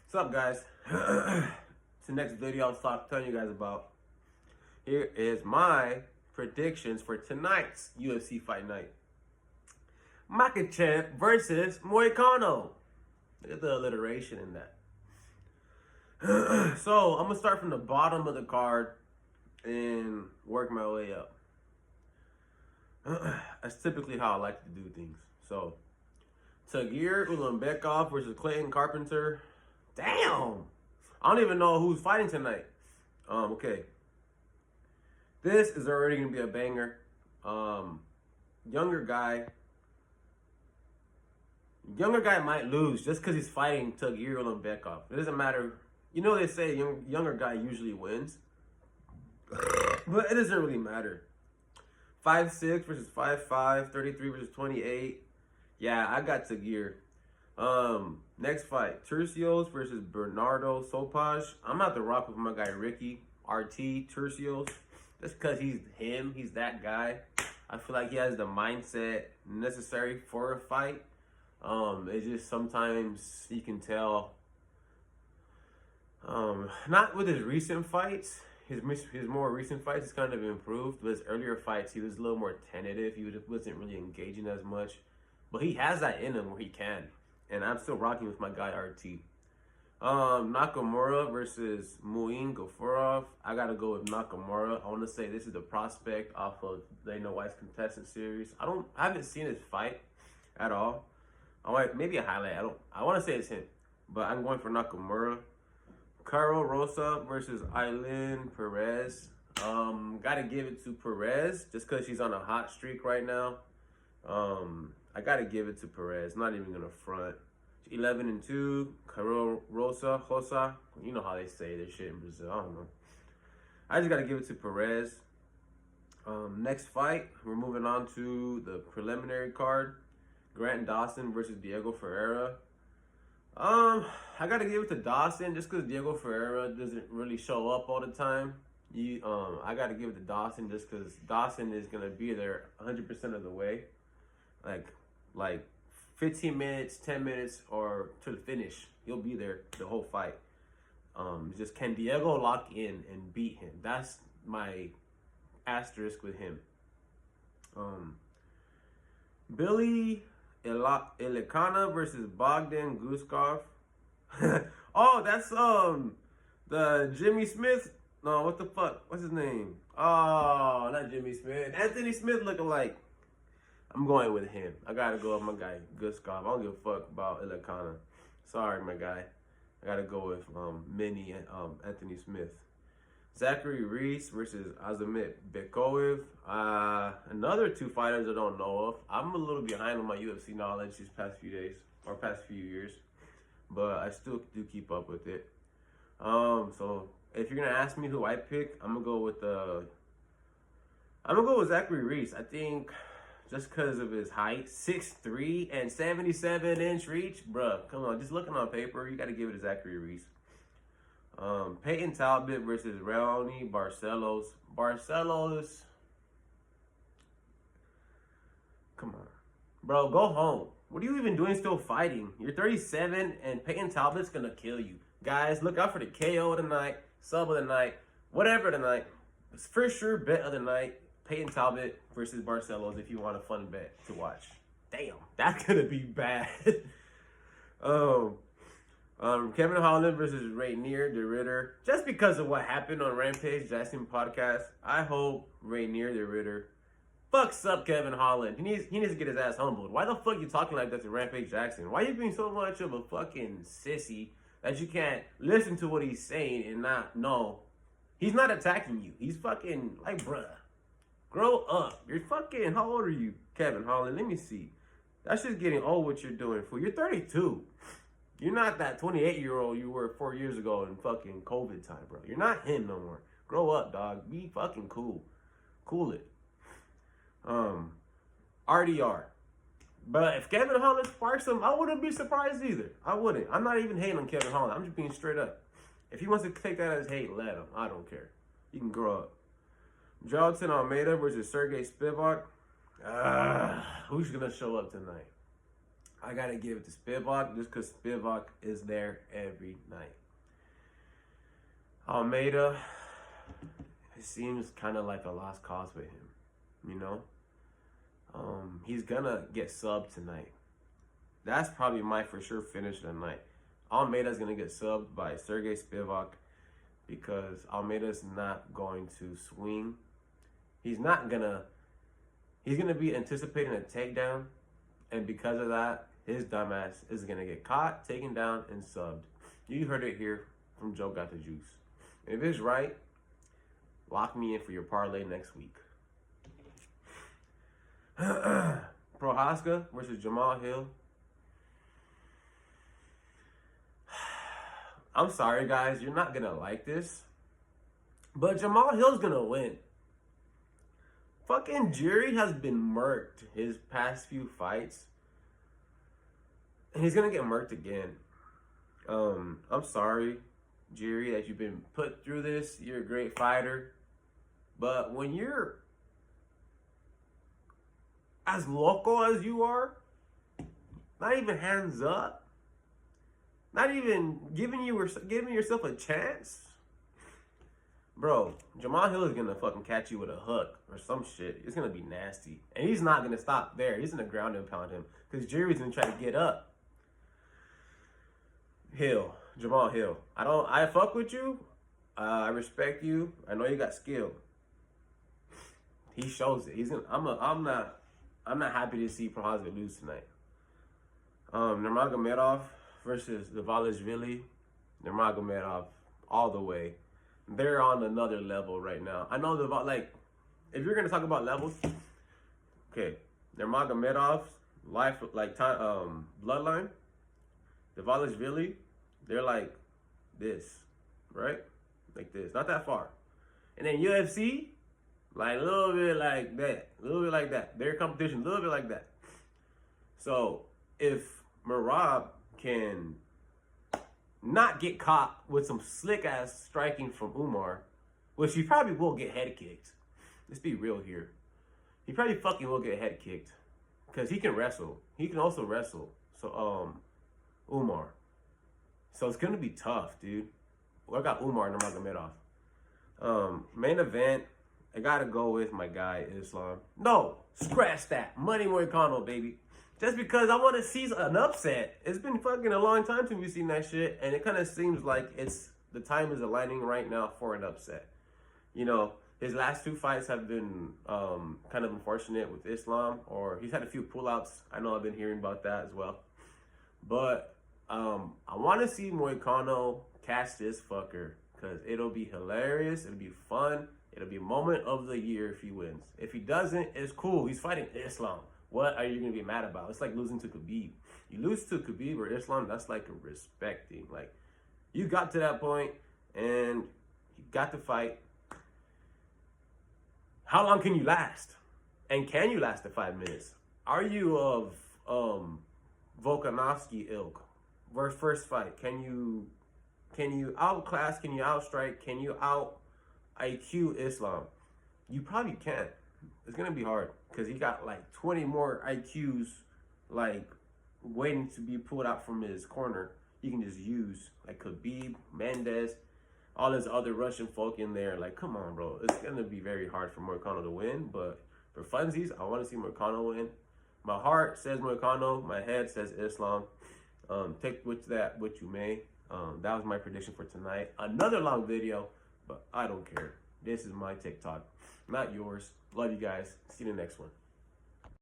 What's up, guys? It's the next video I was telling you guys about. Here is my predictions for tonight's UFC fight night. Makhachev versus Moicano. Look at the alliteration in that. So, I'm going to start from the bottom of the card and work my way up. That's typically how I like to do things. So, Tagir Ulanbekov versus Clayton Carpenter. Damn! I don't even know who's fighting tonight. Okay. This is already going to be a banger. Younger guy might lose just because he's fighting Tagir Ulanbekov. It doesn't matter. You know they say younger guy usually wins. But it doesn't really matter. 5'6" versus 5'5", 33 versus 28. Yeah, I got Tagir. Next fight, Turcios versus Bernardo Sopaj. I'm about to rock with my guy Ricky RT Turcios. Just because he's him, he's that guy. I feel like he has the mindset necessary for a fight. It's just sometimes you can tell. Not with his recent fights. His more recent fights has kind of improved. But his earlier fights, he was a little more tentative. He wasn't really engaging as much. But he has that in him where he can. And I'm still rocking with my guy RT. Nakamura versus Muin Gafurov. I got to go with Nakamura. I want to say this is the prospect off of Dana White's contestant series. I haven't seen his fight at all. Maybe a highlight. I want to say it's him. But I'm going for Nakamura. Caro Rosa versus Ailin Perez. Got to give it to Perez just because she's on a hot streak right now. I got to give it to Perez. Not even going to front. 11-2. Caro Rosa. You know how they say this shit in Brazil. I don't know. I just got to give it to Perez. Next fight, we're moving on to the preliminary card. Grant Dawson versus Diego Ferreira. I got to give it to Dawson just because Diego Ferreira doesn't really show up all the time. I got to give it to Dawson just because Dawson is going to be there 100% of the way. Like 15 minutes, 10 minutes, or to the finish. He'll be there the whole fight. Just can Diego lock in and beat him? That's my asterisk with him. Billy Ilikana versus Bogdan Guskov. Oh, that's the Jimmy Smith. No, what the fuck? What's his name? Oh, not Jimmy Smith. Anthony Smith lookalike. I'm going with him. I gotta go with my guy Guskov. I don't give a fuck about Ilikana. Sorry, my guy. I gotta go with Mini Anthony Smith. Zachary Reese versus Azimit Bekoev. Another two fighters I don't know of. I'm a little behind on my UFC knowledge these past few days or past few years, but I still do keep up with it. So if you're gonna ask me who I pick, I'm gonna go with Zachary Reese. I think just because of his height, 6'3" and 77-inch reach, bruh. Come on, just looking on paper, you gotta give it to Zachary Reese. Peyton Talbot versus Raoni Barcelos. Barcelos, come on. Bro, go home. What are you even doing still fighting? You're 37 and Peyton Talbot's gonna kill you. Guys, look out for the KO of the night, sub of the night, whatever tonight. It's for sure bet of the night. Peyton Talbot versus Barcelos if you want a fun bet to watch. Damn, that's gonna be bad. Kevin Holland versus Rainier the Ritter. Just because of what happened on Rampage Jackson podcast, I hope Rainier the Ritter fucks up Kevin Holland. He needs to get his ass humbled. Why the fuck you talking like that to Rampage Jackson? Why you being so much of a fucking sissy that you can't listen to what he's saying and not know? He's not attacking you. He's fucking like, bruh, grow up. You're fucking, how old are you, Kevin Holland? Let me see. That's just getting old what you're doing, fool. You're 32. You're not that 28-year-old you were 4 years ago in fucking COVID time, bro. You're not him no more. Grow up, dog. Be fucking cool. Cool it. RDR. But if Kevin Holland sparks him, I wouldn't be surprised either. I wouldn't. I'm not even hating on Kevin Holland. I'm just being straight up. If he wants to take that as hate, let him. I don't care. You can grow up. Jonathan Almeida versus Sergey Spivak. Who's going to show up tonight? I gotta give it to Spivak just because Spivak is there every night. Almeida, it seems kind of like a lost cause with him, you know? He's gonna get subbed tonight. That's probably my for sure finish of the night. Almeida's gonna get subbed by Sergey Spivak because Almeida's not going to swing. He's gonna be anticipating a takedown, and because of that, his dumbass is gonna get caught, taken down, and subbed. You heard it here from Joe Got the Juice. If it's right, lock me in for your parlay next week. Prohaska versus Jamal Hill. I'm sorry, guys. You're not going to like this. But Jamal Hill's going to win. Fucking Jerry has been murked his past few fights. And he's going to get murked again. I'm sorry, Jerry, that you've been put through this. You're a great fighter. But when you're as local as you are, not even hands up, not even giving yourself a chance, bro, Jamal Hill is gonna fucking catch you with a hook or some shit. It's gonna be nasty, and he's not gonna stop there. He's gonna ground and pound him because Jerry's gonna try to get up. Jamal Hill. I fuck with you. I respect you. I know you got skill. He shows it. I'm not happy to see Prohaska lose tonight. Nurmagomedov versus Dvalishvili. Nurmagomedov all the way. They're on another level right now. I know if you're gonna talk about levels, okay, Nurmagomedov's bloodline, Dvalishvili, they're like this, right? Like this, not that far. And then UFC, like a little bit like that. Their competition, a little bit like that. So if Merab can not get caught with some slick ass striking from Umar, which he probably will get head kicked. Let's be real here. He probably fucking will get head kicked because he can wrestle. He can also wrestle. So Umar. So it's gonna be tough, dude. Well, I got Umar Nurmagomedov. Main event. I gotta go with my guy, Islam. No, scratch that. Money Moicano, baby. Just because I want to see an upset. It's been fucking a long time since we've seen that shit, and it kind of seems like the time is aligning right now for an upset. You know, his last two fights have been kind of unfortunate with Islam, or he's had a few pullouts. I know I've been hearing about that as well. But I want to see Moicano catch this fucker because it'll be hilarious. It'll be fun. It'll be a moment of the year if he wins. If he doesn't, it's cool. He's fighting Islam. What are you going to be mad about? It's like losing to Khabib. You lose to Khabib or Islam, that's like a respect thing. Like, you got to that point and you got to fight. How long can you last? And can you last the 5 minutes? Are you of Volkanovski ilk? First fight. Can you outclass? Can you outstrike? Can you out IQ Islam? You probably can't. It's gonna be hard because he got like 20 more IQs like waiting to be pulled out from his corner. He can just use like Khabib, Mendez, all his other Russian folk in there. Like, come on, bro. It's gonna be very hard for Moicano to win, but for funsies, I want to see Moicano win. My heart says Moicano. My head says Islam. Take with that what you may. That was my prediction for tonight. Another long video, but I don't care. This is my TikTok, not yours. Love you guys. See you in the next one.